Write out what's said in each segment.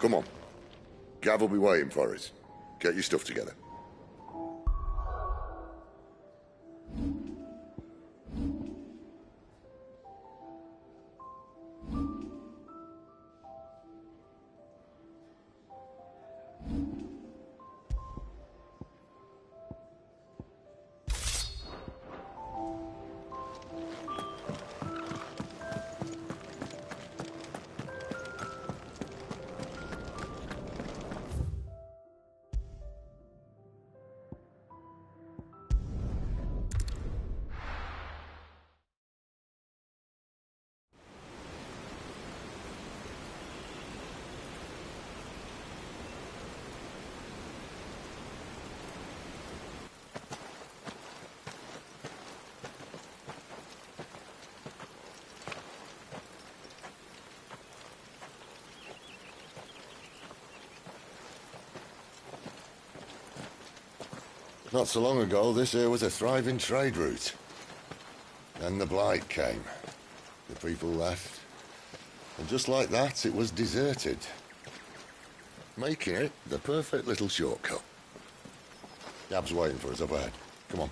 Come on. Gav will be waiting for us. Get your stuff together. Not so long ago, this here was a thriving trade route. Then the blight came. The people left. And just like that, it was deserted. Making it the perfect little shortcut. Gab's waiting for us up ahead. Come on.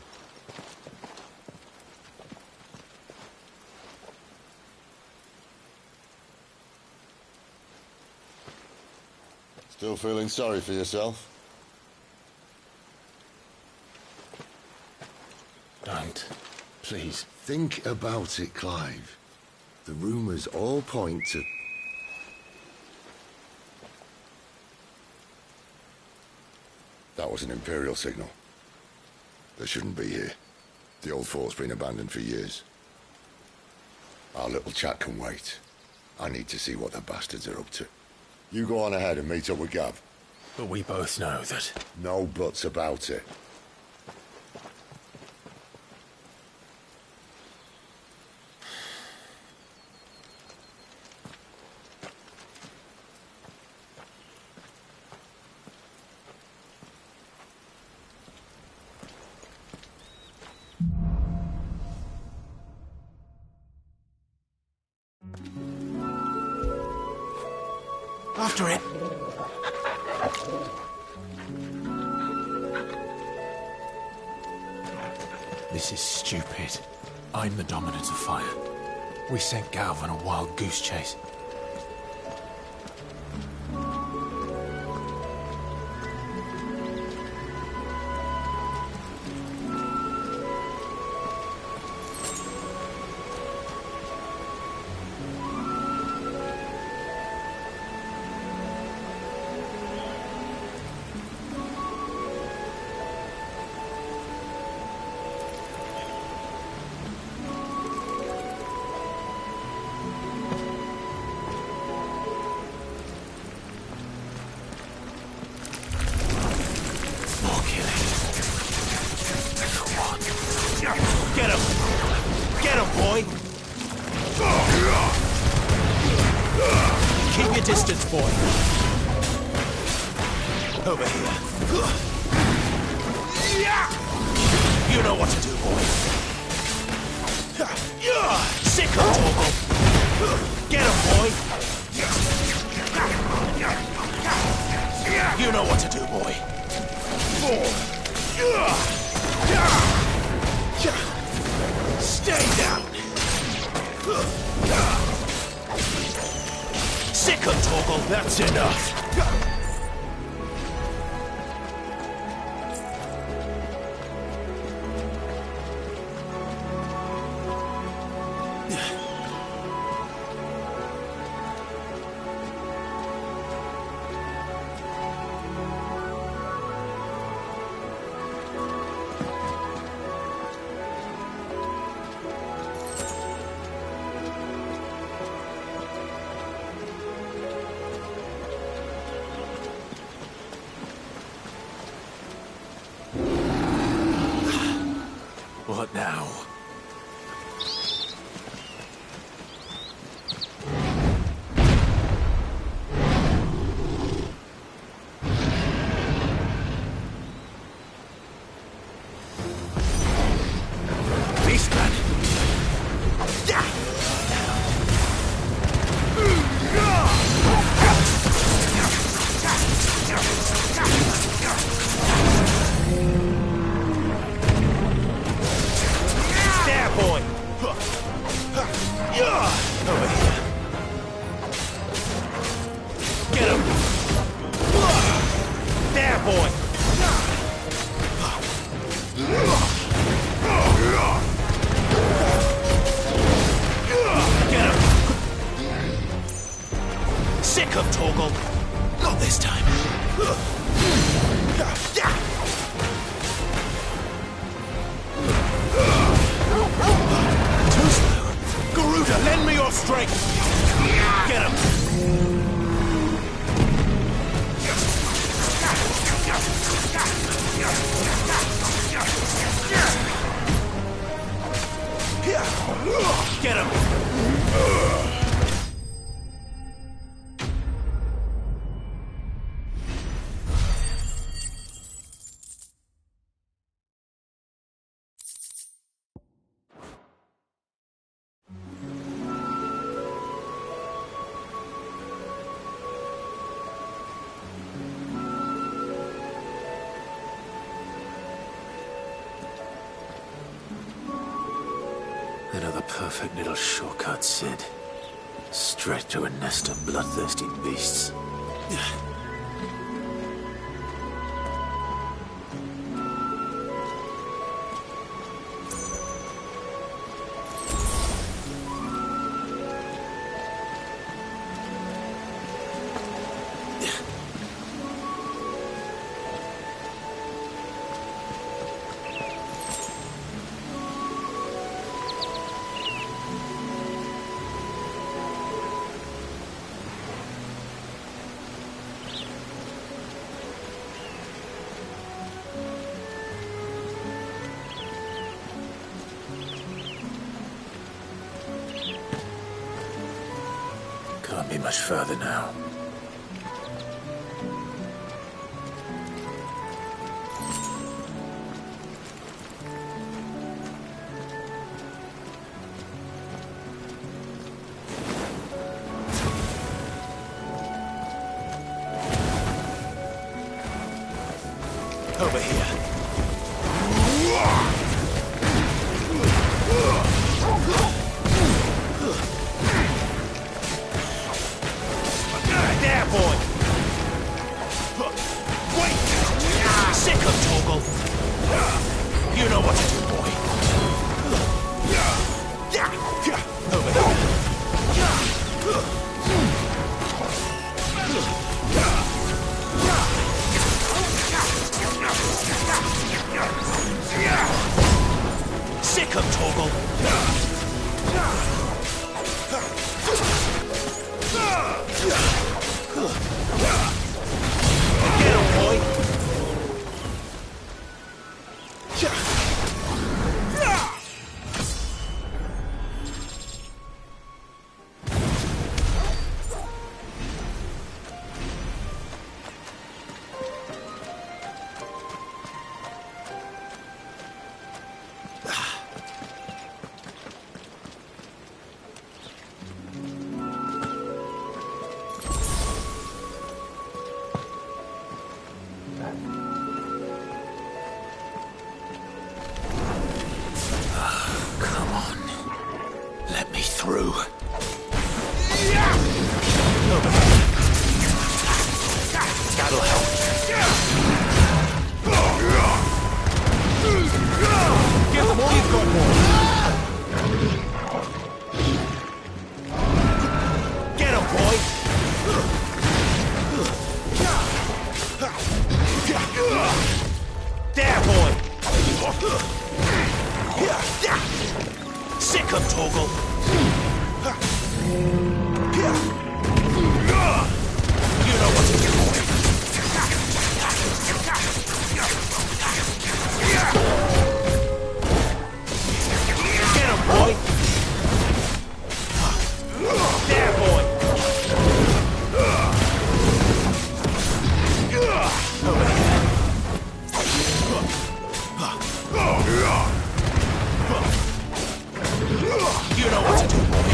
Still feeling sorry for yourself? Don't. Please. Think about it, Clive. The rumours all point to... That was an Imperial signal. They shouldn't be here. The old fort's been abandoned for years. Our little chat can wait. I need to see what the bastards are up to. You go on ahead and meet up with Gav. But we both know that... No buts about it. After it! This is stupid. I'm the dominant of fire. We sent Gav on a wild goose chase. Get him! Get him, boy! Keep your distance, boy. Over here. You know what to do, boy. Sick of Torgal. Get him, boy. You know what to do, boy. Stay down! Sick of Torgal, that's enough! Another perfect little shortcut, Sid. Straight to a nest of bloodthirsty beasts. Can't be much further now. Over here. There, boy! Wait! Sick of Toggle! You know what to do, boy. Over here. Sick of Toggle! Get him, boy! Come on. Let me through. Over here. That'll help. Give them all you've got, boy. Get him, boy. There, boy. Sick of Toggle. You know what to do, boy. Get him, boy. There, boy. Over here. You know what to do, boy.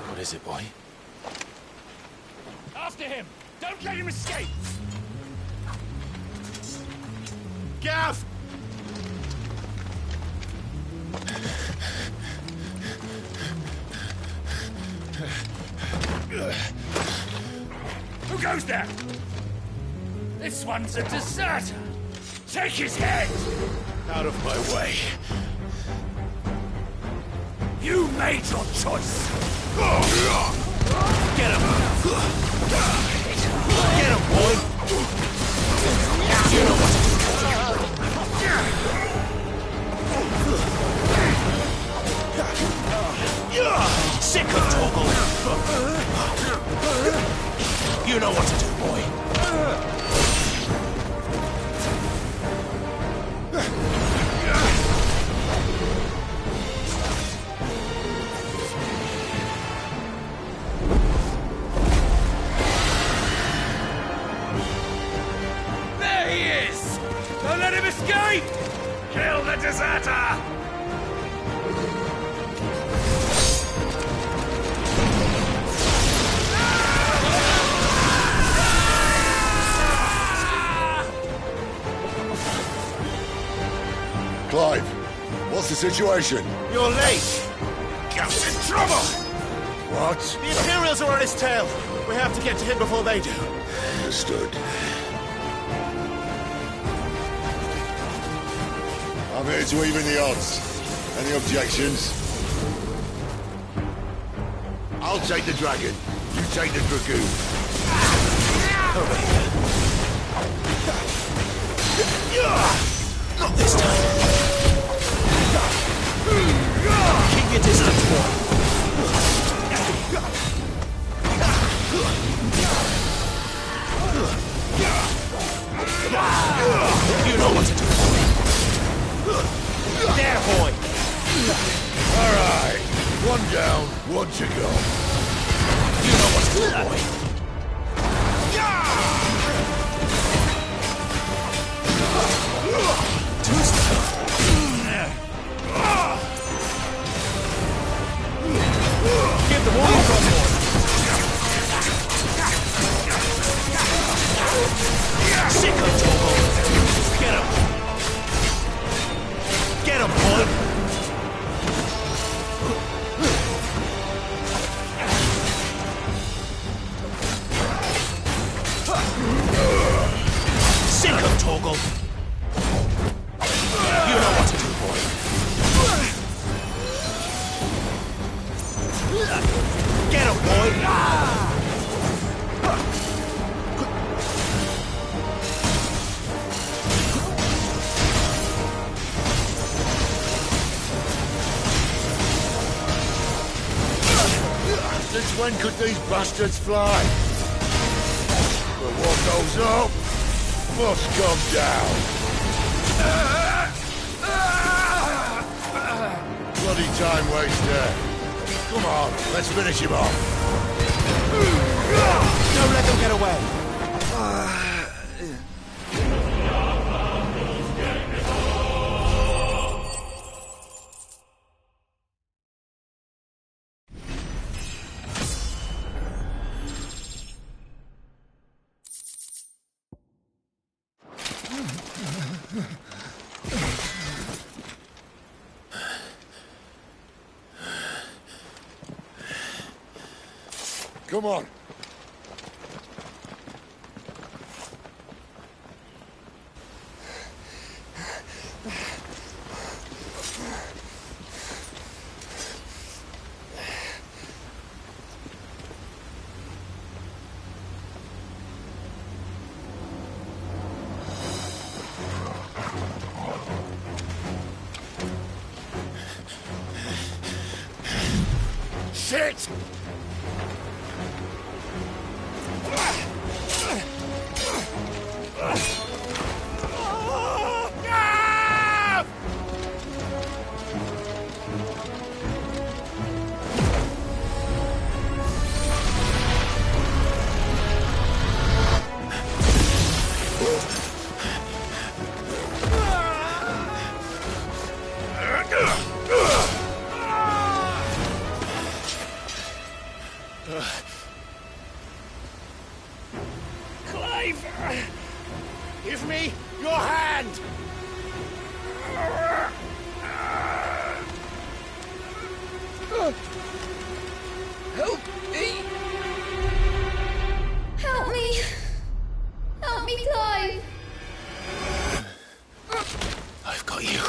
What is it, boy? After him! Don't let him escape! Gav! Who goes there? This one's a deserter. Take his head! Out of my way. You made your choice! Get him! Get him, boy! You know what to do. Sick of Toggle! You know what to do, boy. There he is! Don't let him escape! Kill the deserter! Clive, what's the situation? You're late! Gav's in trouble! What? The Imperials are on his tail! We have to get to him before they do. Understood. I'm here to even the odds. Any objections? I'll take the dragon. You take the dragoon. Over here. Not this time. Keep your distance, boy. You know what to do. There, boy. All right. One down, one to go. You know what to do, boy. Give the warrior one more. Sick of Toggle. Get him. Get him, boy. Sick of Toggle. You know what to do, boy. Get him, boy! Since when could these bastards fly? But what goes up must come down. Bloody time waster. Come on, let's finish him off. Don't let them get away! Come on. Shit! Clive! Give me your hand! Help me! Help me, Clive! I've got you.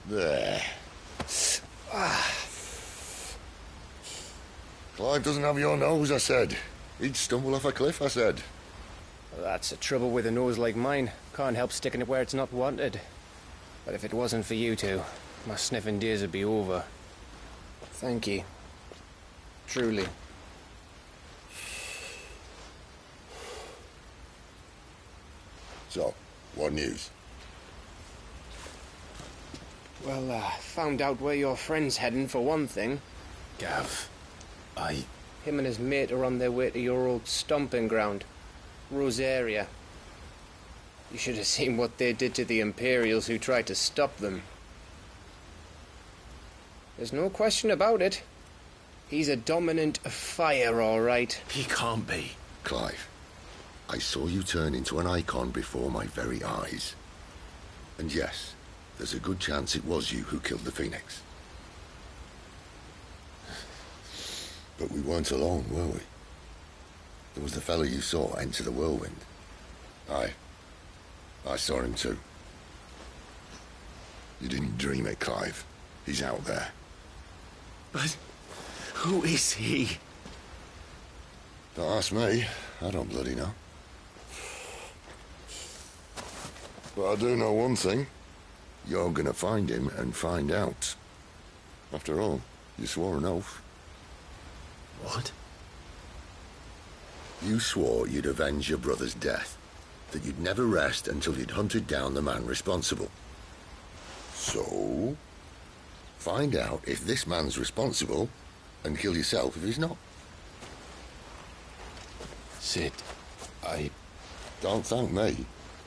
There. Clive doesn't have your nose, I said. He'd stumble off a cliff, I said. Well, that's the trouble with a nose like mine. Can't help sticking it where it's not wanted. But if it wasn't for you two, my sniffing days would be over. Thank you. Truly. So, what news? Well, found out where your friend's heading, for one thing. Gav, Him and his mate are on their way to your old stomping ground, Rosaria. You should have seen what they did to the Imperials who tried to stop them. There's no question about it. He's a dominant of fire, all right. he can't be. Clive, I saw you turn into an icon before my very eyes. And yes, there's a good chance it was you who killed the Phoenix. But we weren't alone, were we? There was the fellow you saw enter the whirlwind. I saw him too. You didn't dream it, Clive. He's out there. But who is he? Don't ask me. I don't bloody know. But I do know one thing. You're gonna find him and find out. After all, you swore an oath. What? You swore you'd avenge your brother's death. That you'd never rest until you'd hunted down the man responsible. So, find out if this man's responsible and kill yourself if he's not. Sid, Don't thank me.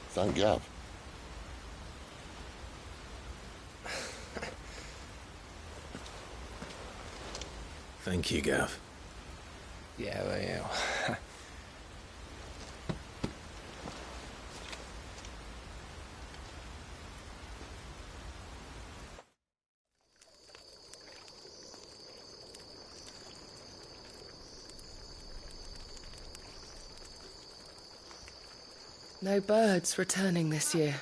Thank Gav. Thank you, Gav. Yeah, well, yeah. No birds returning this year.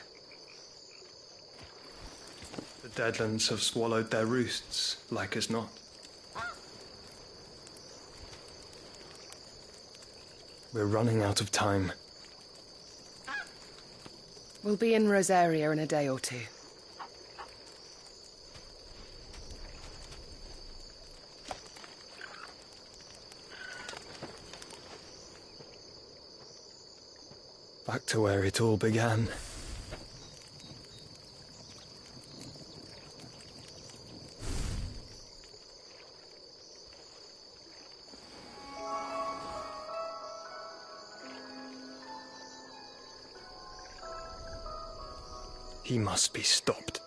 The Deadlands have swallowed their roosts, like as not. We're running out of time. We'll be in Rosaria in a day or two. Back to where it all began. He must be stopped.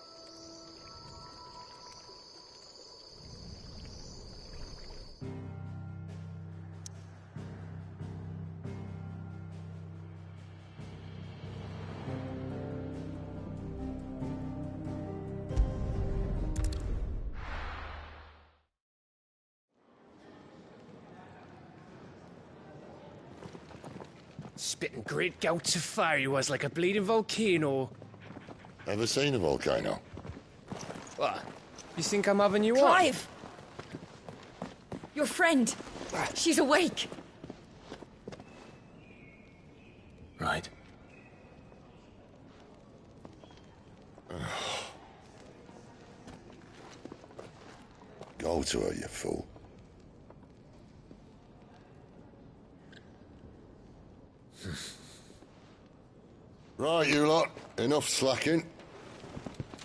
Spitting great gouts of fire he was, like a bleeding volcano. Ever seen a volcano? What? You think I'm having you on? Clive! Your friend! She's awake! Right. Go to her, you fool. Right, you lot. Enough slacking.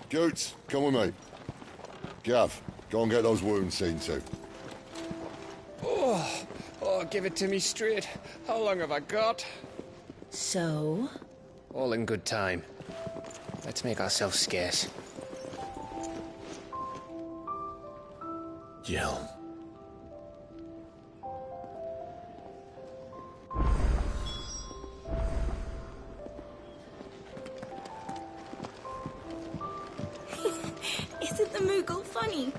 Goots, come with me. Gav, go and get those wounds seen to. Oh, give it to me straight. How long have I got? So? All in good time. Let's make ourselves scarce. Jill. Isn't the Moogle funny?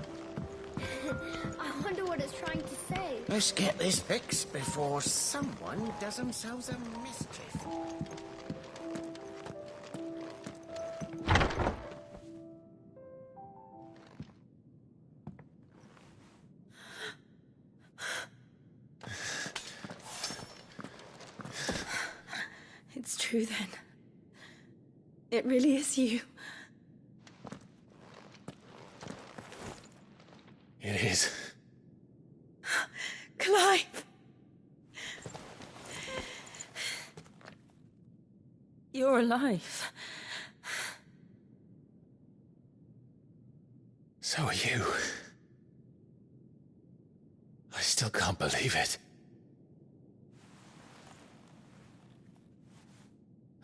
I wonder what it's trying to say. Let's get this fixed before someone does themselves a mischief. It's true then. It really is you. It is. Clive! You're alive. So are you. I still can't believe it.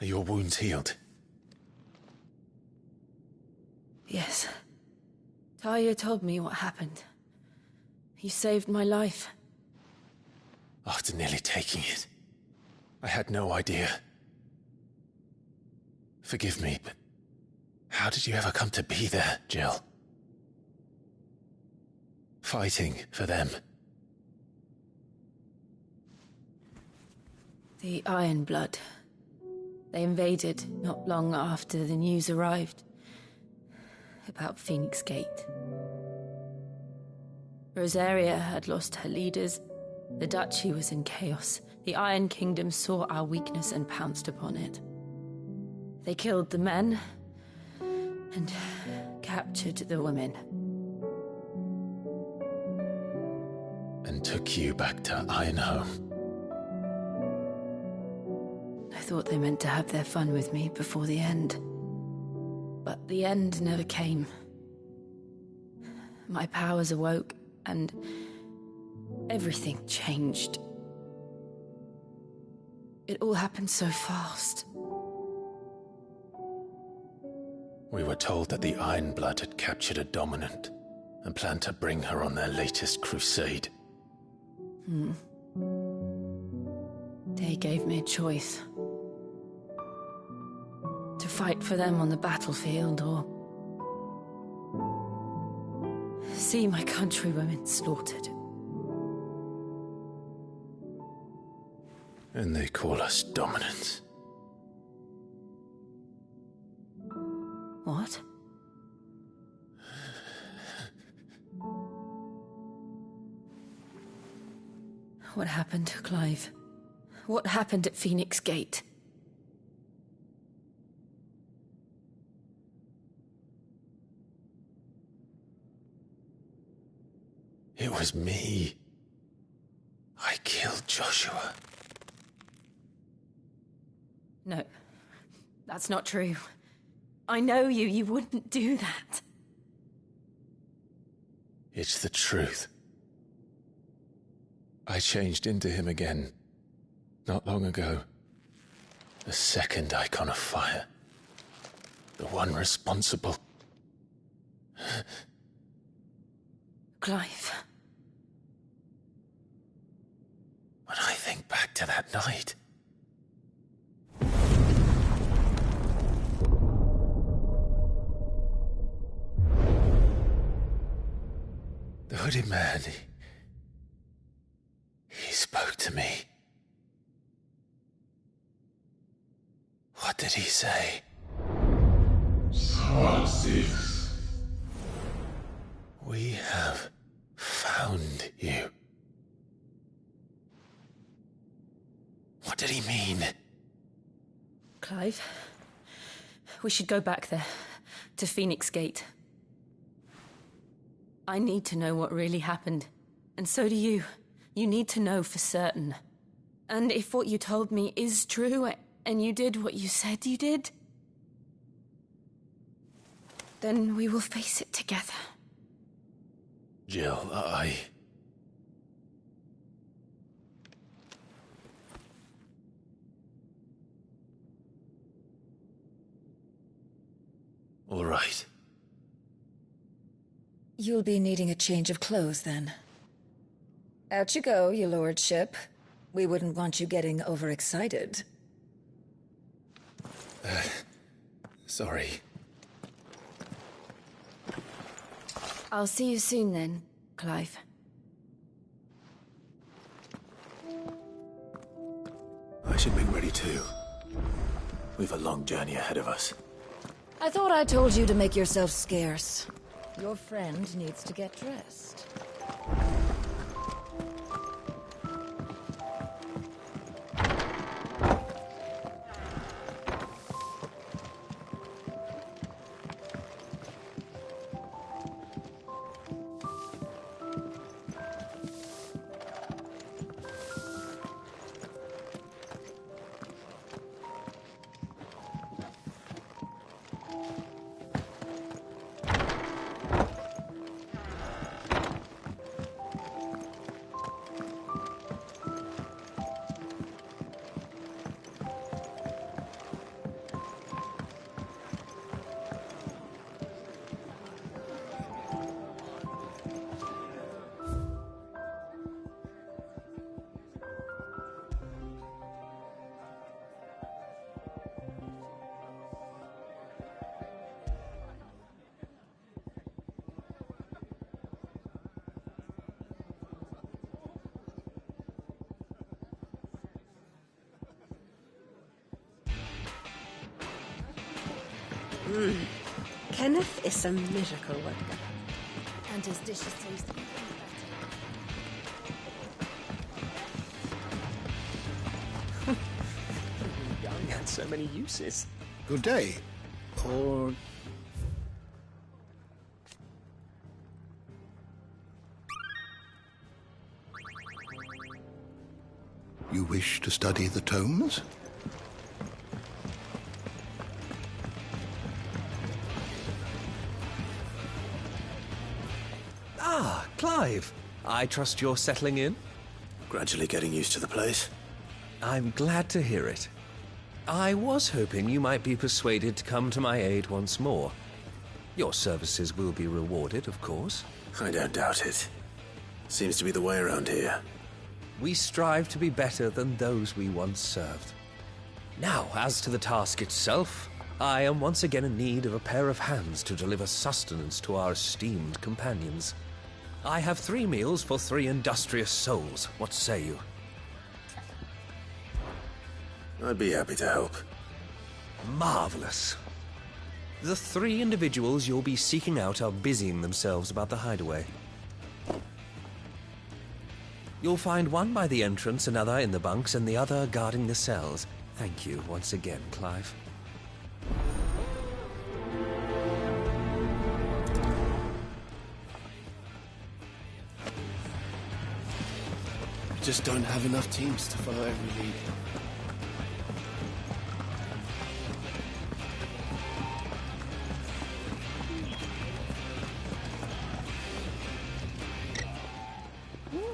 Are your wounds healed? Yes. Talia told me what happened. You saved my life. After nearly taking it, I had no idea. Forgive me, but how did you ever come to be there, Jill? Fighting for them. The Iron Blood. They invaded not long after the news arrived about Phoenix Gate. Rosaria had lost her leaders. The Duchy was in chaos. The Iron Kingdom saw our weakness and pounced upon it. They killed the men and captured the women. And took you back to Ironhome. I thought they meant to have their fun with me before the end. But the end never came. My powers awoke, and everything changed. It all happened so fast. We were told that the Iron Blood had captured a dominant and planned to bring her on their latest crusade. They gave me a choice. To fight for them on the battlefield, or see my countrywomen slaughtered. And they call us dominants. What? What happened, Clive? What happened at Phoenix Gate? It was me. I killed Joshua. No, that's not true. I know you. You wouldn't do that. It's the truth. I changed into him again, not long ago. The second icon of fire. The one responsible. Clive. When I think back to that night... The hooded man, he spoke to me. What did he say? We have found you. What did he mean? Clive, we should go back there, to Phoenix Gate. I need to know what really happened, and so do you. You need to know for certain. And if what you told me is true, and you did what you said you did, then we will face it together. Jill, All right. You'll be needing a change of clothes, then. Out you go, your lordship. We wouldn't want you getting overexcited. Sorry. I'll see you soon then, Clive. I should make ready too. We've a long journey ahead of us. I thought I told you to make yourself scarce. Your friend needs to get dressed. Kenneth is a miracle worker. And his dishes taste even better. Young had so many uses. Good day. Or... You wish to study the tomes? Ah, Clive. I trust you're settling in? Gradually getting used to the place. I'm glad to hear it. I was hoping you might be persuaded to come to my aid once more. Your services will be rewarded, of course. I don't doubt it. Seems to be the way around here. We strive to be better than those we once served. Now, as to the task itself, I am once again in need of a pair of hands to deliver sustenance to our esteemed companions. I have 3 meals for 3 industrious souls. What say you? I'd be happy to help. Marvelous. The 3 individuals you'll be seeking out are busying themselves about the hideaway. You'll find one by the entrance, another in the bunks, and the other guarding the cells. Thank you once again, Clive. We just don't have enough teams to follow every lead.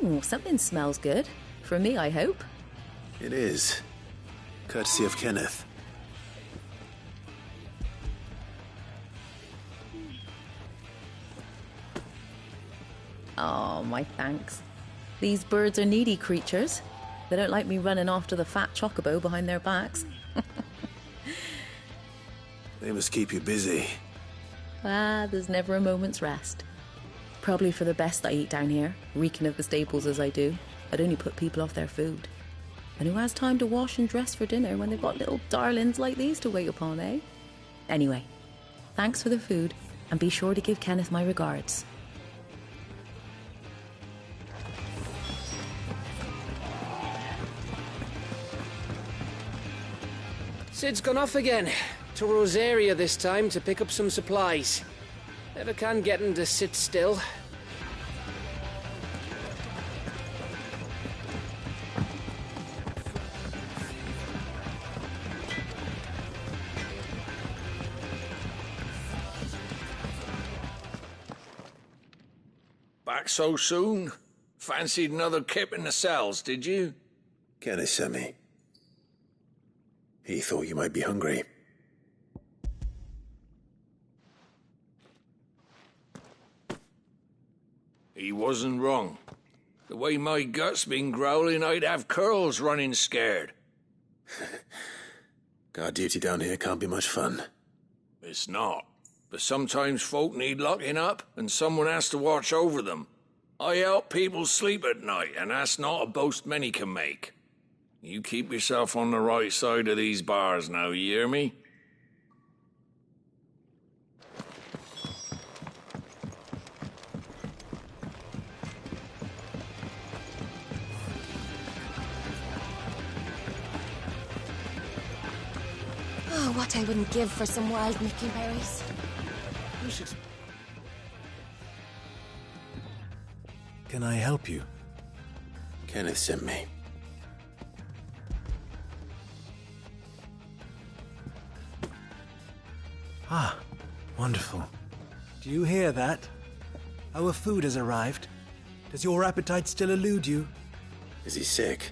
Ooh, something smells good. For me, I hope. It is. Courtesy of Kenneth. Oh, my thanks. These birds are needy creatures. They don't like me running after the fat chocobo behind their backs. They must keep you busy. Ah, there's never a moment's rest. Probably for the best I eat down here, reeking of the stables as I do. I'd only put people off their food. And who has time to wash and dress for dinner when they've got little darlings like these to wait upon, eh? Anyway, thanks for the food, and be sure to give Kenneth my regards. Sid's gone off again. To Rosaria this time to pick up some supplies. Never can get him to sit still. back so soon? Fancied another kip in the cells, did you? Kenneth sent me. He thought you might be hungry. He wasn't wrong. The way my gut's been growling, I'd have curls running scared. Guard duty down here can't be much fun. It's not. But sometimes folk need locking up, and someone has to watch over them. I help people sleep at night, and that's not a boast many can make. You keep yourself on the right side of these bars now, you hear me? Oh, what I wouldn't give for some wild Mickey berries. Can I help you? Kenneth sent me. Ah, wonderful. Do you hear that? Our food has arrived. Does your appetite still elude you? Is he sick?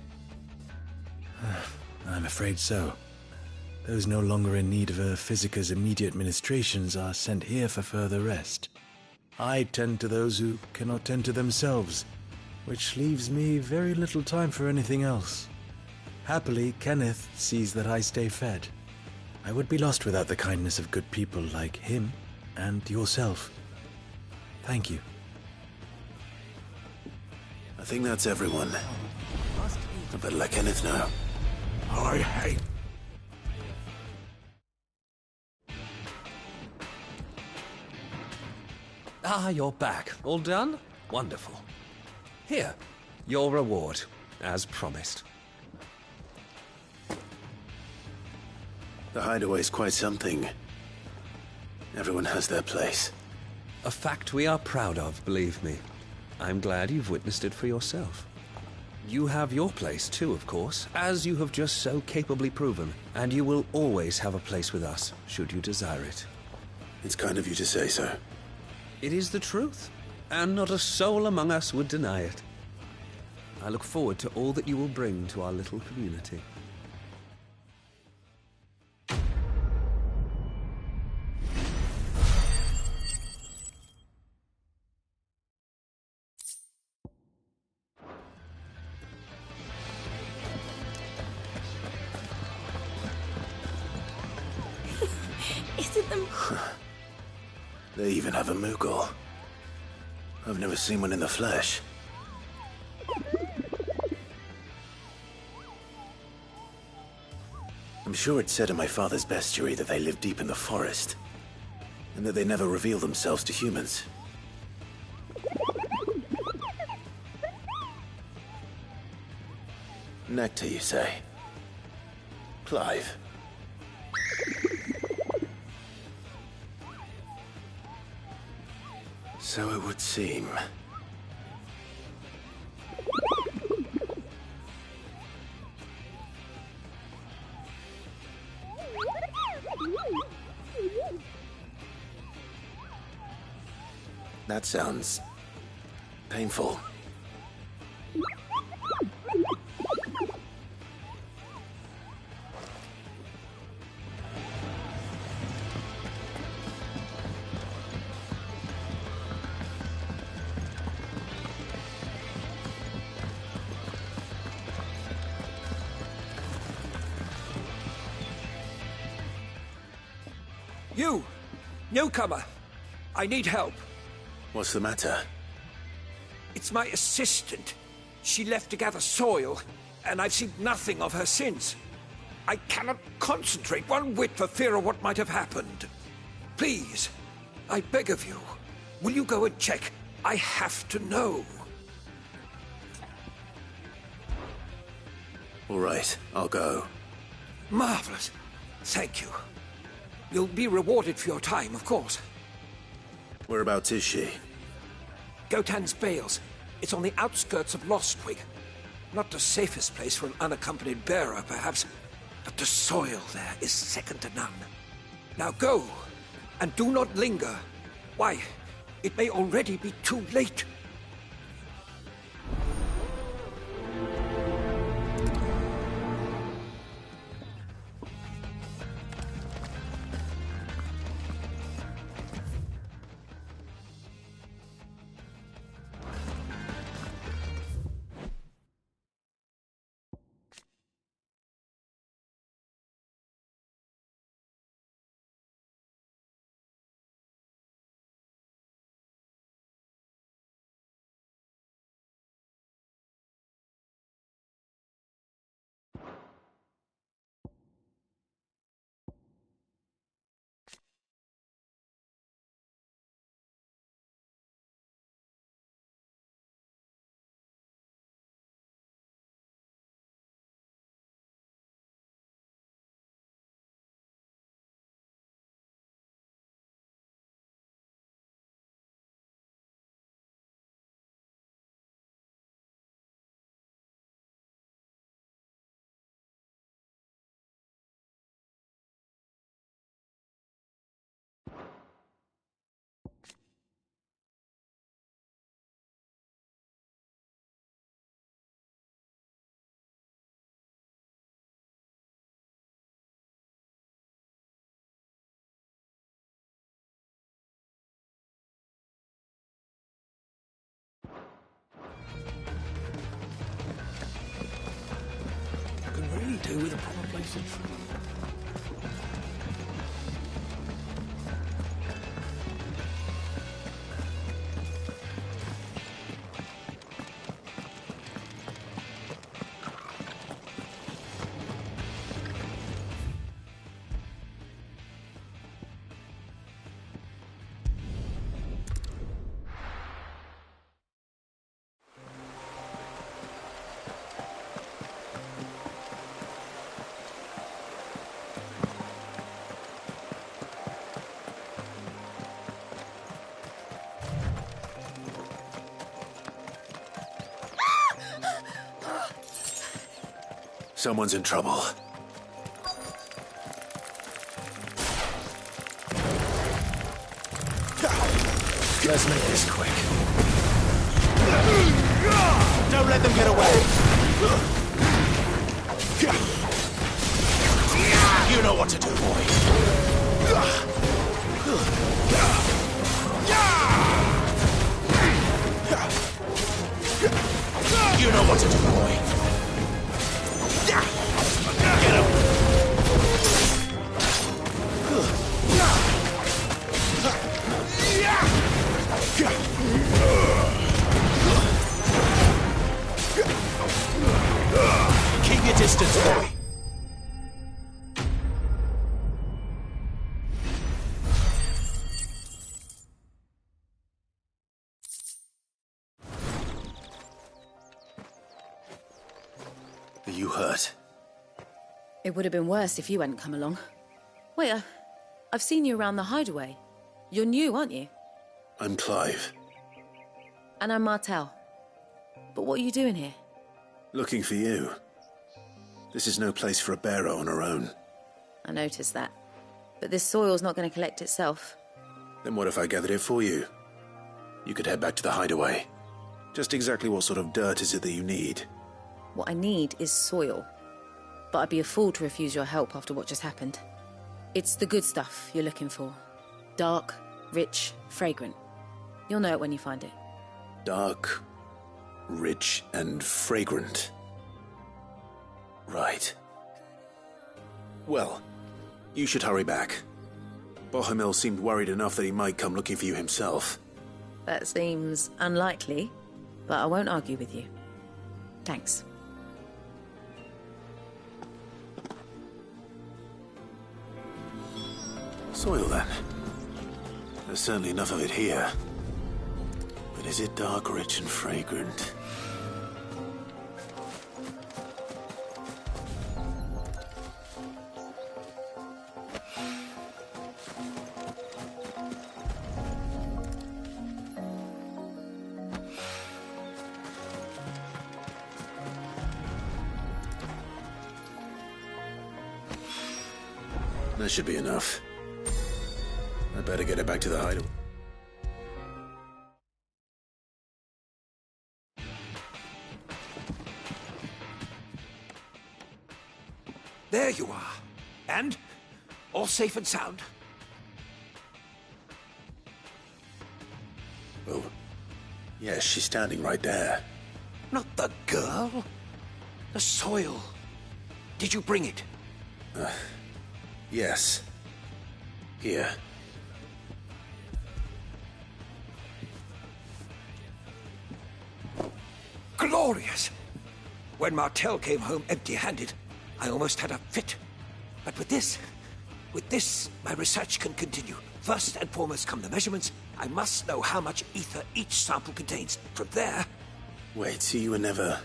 I'm afraid so. Those no longer in need of a Physica's immediate ministrations are sent here for further rest. I tend to those who cannot tend to themselves, which leaves me very little time for anything else. Happily, Kenneth sees that I stay fed. I would be lost without the kindness of good people like him and yourself. Thank you. I think that's everyone. I better let Kenneth know. I hate... Ah, you're back. All done? Wonderful. Here, your reward, as promised. The hideaway's quite something. Everyone has their place. A fact we are proud of, believe me. I'm glad you've witnessed it for yourself. You have your place too, of course, as you have just so capably proven, and you will always have a place with us, should you desire it. It's kind of you to say so. It is the truth, and not a soul among us would deny it. I look forward to all that you will bring to our little community. Is it them? They even have a Moogle. I've never seen one in the flesh. I'm sure it's said in my father's bestiary that they live deep in the forest, and that they never reveal themselves to humans. Nectar, you say? Clive. So it would seem. That sounds painful. You! Newcomer! I need help. What's the matter? It's my assistant. She left to gather soil, and I've seen nothing of her since. I cannot concentrate one whit for fear of what might have happened. Please, I beg of you, will you go and check? I have to know. All right, I'll go. Marvelous. Thank you. You'll be rewarded for your time, of course. Whereabouts is she? Gotan's Bales. It's on the outskirts of Lostwig. Not the safest place for an unaccompanied bearer, perhaps, but the soil there is second to none. Now go, and do not linger. Why, it may already be too late. too with a proper placing. Someone's in trouble. Let's make this quick. Don't let them get away! You know what to do, boy. You know what to do, boy. Get him! Keep your distance, boy. Are you hurt? It would have been worse if you hadn't come along. Wait, I've seen you around the hideaway. You're new, aren't you? I'm Clive. And I'm Martel. But what are you doing here? Looking for you. This is no place for a bearer on her own. I noticed that. But this soil's not going to collect itself. Then what if I gathered it for you? You could head back to the hideaway. Just exactly what sort of dirt is it that you need? What I need is soil. But I'd be a fool to refuse your help after what just happened. It's the good stuff you're looking for. Dark, rich, fragrant. You'll know it when you find it. Dark, rich, and fragrant. Right. Well, you should hurry back. Bohemil seemed worried enough that he might come looking for you himself. That seems unlikely, but I won't argue with you. Thanks. Soil, then. There's certainly enough of it here. But is it dark, rich, and fragrant? That should be enough. I better get it back to the hideaway. There you are. And? All safe and sound? Oh. Yes, she's standing right there. Not the girl. The soil. Did you bring it? Yes. Here. Glorious! When Martel came home empty-handed, I almost had a fit. But with this, my research can continue. First and foremost come the measurements. I must know how much ether each sample contains. From there... Wait, so you were never...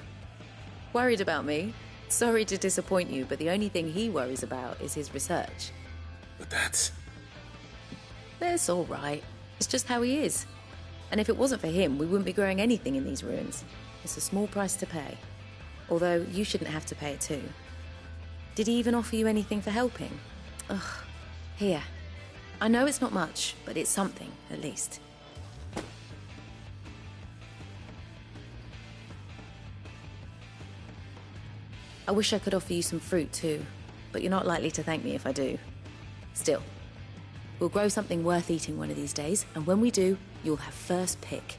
Worried about me? Sorry to disappoint you, but the only thing he worries about is his research. But that's... That's all right. It's just how he is. And if it wasn't for him, we wouldn't be growing anything in these ruins. It's a small price to pay. Although, you shouldn't have to pay it too. Did he even offer you anything for helping? Ugh. Here. I know it's not much, but it's something, at least. I wish I could offer you some fruit too, but you're not likely to thank me if I do. Still, we'll grow something worth eating one of these days, and when we do, you'll have first pick.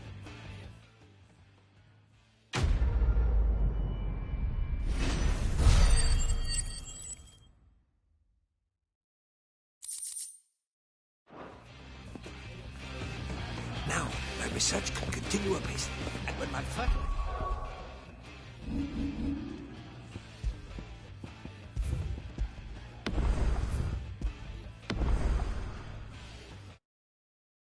research can continue apace. And when my fertilizer...